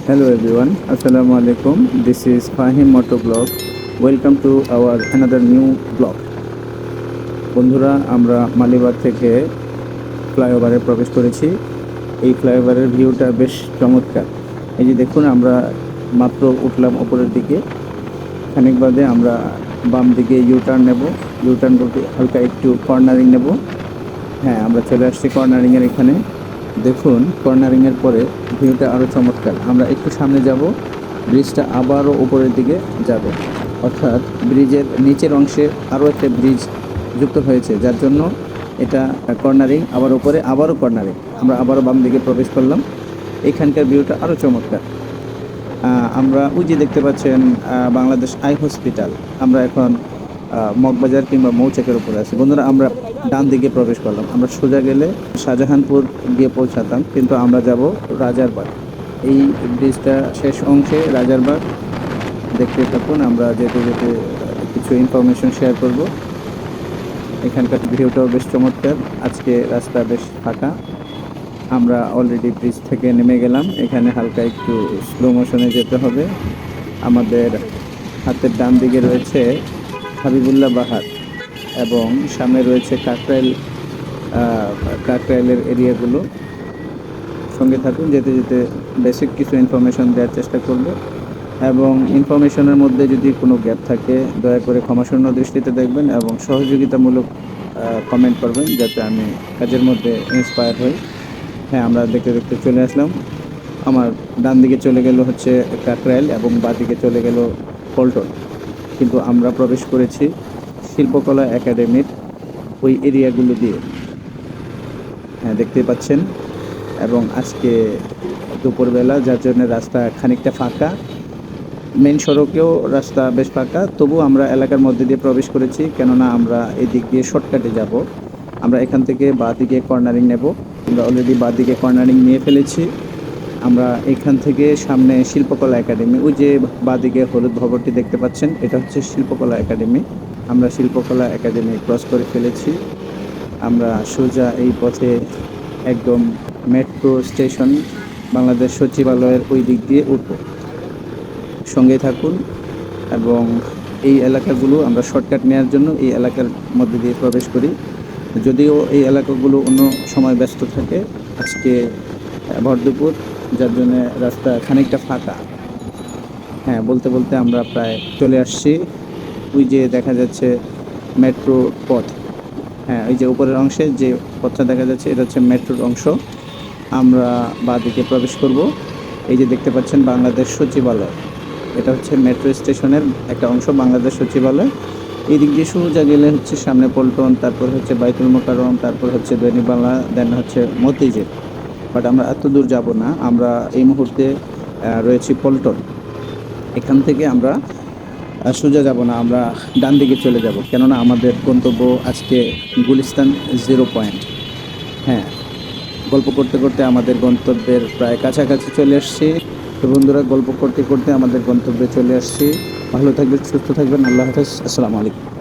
Hello everyone, Assalamu alaikum. This is Fahim Moto Blog. Welcome to our another new blog. বন্ধুরা, আমরা মালিবাগ থেকে ফ্লাইওভারে প্রবেশ করেছি। এই ফ্লাইওভারের ভিউটা বেশ চমৎকার। এই যে দেখুন, আমরা মাত্র উঠলাম উপরের দিকে। খানিক বাদে আমরা বাম দিকে ইউটার্ন নেব। ইউটার্ন বলতে হালকা একটু কর্নারিং নেব। হ্যাঁ, আমরা চলে আসছি কর্নারিংয়ের এখানে। দেখুন, কর্নারিংয়ের পরে ভিউটা আরও চমৎকার। আমরা একটু সামনে যাব, ব্রিজটা আবারও উপরের দিকে যাবে, অর্থাৎ ব্রিজের নিচের অংশে আরও একটা ব্রিজ যুক্ত হয়েছে, যার জন্য এটা কর্নারিং, আবার উপরে আবারও কর্নারিং। আমরা আবারও বাম দিকে প্রবেশ করলাম। এখানকার ভিউটা আরও চমৎকার। আমরা ওই যে দেখতে পাচ্ছেন বাংলাদেশ আই হসপিটাল। আমরা এখন মগবাজার কিংবা মৌচাকের উপরে আছি। বন্ধুরা, আমরা ডান দিকে প্রবেশ করলাম। আমরা সোজা গেলে শাহজাহানপুর গিয়ে পৌঁছাতাম, কিন্তু আমরা যাব রাজারবাগ। এই ব্রিজটা শেষ অংশে রাজারবাগ। দেখতে থাকুন, আমরা যেতে যেতে কিছু ইনফরমেশন শেয়ার করব। এখানকার ভিউটাও বেশ চমৎকার। আজকে রাস্তা বেশ ফাঁকা। আমরা অলরেডি ব্রিজ থেকে নেমে গেলাম। এখানে হালকা একটু স্লো মোশনে যেতে হবে। আমাদের হাতের ডান দিকে রয়েছে হাবিবুল্লাহ বাহার এবং সামনে রয়েছে কাকরাইলের এরিয়াগুলো। সঙ্গে থাকুন, যেতে যেতে বেসিক কিছু ইনফরমেশন দেওয়ার চেষ্টা করব, এবং ইনফরমেশনের মধ্যে যদি কোনো গ্যাপ থাকে দয়া করে ক্ষমাশূন্য দৃষ্টিতে দেখবেন এবং সহযোগিতামূলক কমেন্ট করবেন, যাতে আমি কাজের মধ্যে ইন্সপায়ার হই। হ্যাঁ, আমরা দেখতে দেখতে চলে আসলাম। আমার ডান দিকে চলে গেল হচ্ছে কাকরাইল এবং বাঁ দিকে চলে গেল পল্টন, কিন্তু আমরা প্রবেশ করেছি শিল্পকলা একাডেমির ওই এরিয়াগুলো দিয়ে। হ্যাঁ, দেখতে পাচ্ছেন। এবং আজকে দুপুরবেলা, যার জন্য রাস্তা খানিকটা ফাঁকা। মেন সড়কেও রাস্তা বেশ ফাঁকা, তবু আমরা এলাকার মধ্যে দিয়ে প্রবেশ করেছি, কেননা আমরা এদিক দিয়ে শর্টকাটে যাব। আমরা এখান থেকে বাঁ দিকে কর্নারিং নেব। আমরা অলরেডি বাঁ দিকে কর্নারিং নিয়ে ফেলেছি। আমরা এখান থেকে সামনে শিল্পকলা একাডেমি, ওই যে বাঁ দিকে হলুদ ভবনটি দেখতে পাচ্ছেন, এটা হচ্ছে শিল্পকলা একাডেমি। আমরা শিল্পকলা একাডেমি ক্রস করে ফেলেছি। আমরা সোজা এই পথে একদম মেট্রো স্টেশন বাংলাদেশ সচিবালয়ের ওই দিক দিয়ে উঠব। সঙ্গে থাকুন, এবং এই এলাকাগুলো আমরা শর্টকাট নেওয়ার জন্য এই এলাকার মধ্যে দিয়ে প্রবেশ করি। যদিও এই এলাকাগুলো অন্য সময় ব্যস্ত থাকে, আজকে ভরদুপুর, যার জন্য রাস্তা খানিকটা ফাঁকা। হ্যাঁ, বলতে বলতে আমরা প্রায় চলে আসছি। ওই যে দেখা যাচ্ছে মেট্রো পথ। হ্যাঁ, ওই যে উপরের অংশে যে পথটা দেখা যাচ্ছে, এটা হচ্ছে মেট্রোর অংশ। আমরা বাঁ দিকে প্রবেশ করব। এই যে দেখতে পাচ্ছেন বাংলাদেশ সচিবালয়, এটা হচ্ছে মেট্রো স্টেশনের একটা অংশ, বাংলাদেশ সচিবালয়। এই দিক দিয়ে সোজা গেলে হচ্ছে সামনে পল্টন, তারপর হচ্ছে বাইতুল মোকাররম, তারপর হচ্ছে দৈনিকবাংলা, দেন হচ্ছে মতিঝিল। বাট আমরা এত দূর যাব না। আমরা এই মুহূর্তে রয়েছি পল্টন। এখান থেকে আমরা সোজা যাব না, আমরা ডান দিকে চলে যাব, কেননা আমাদের গন্তব্য আজকে গুলিস্তান 0 পয়েন্ট। হ্যাঁ, গল্প করতে করতে আমাদের গন্তব্যের প্রায় কাছাকাছি চলে আসছি। তো বন্ধুরা, গল্প করতে করতে আমাদের গন্তব্যে চলে আসছি। ভালো থাকবেন, সুস্থ থাকবেন। আল্লাহ হাফেজ, আসসালামু আলাইকুম।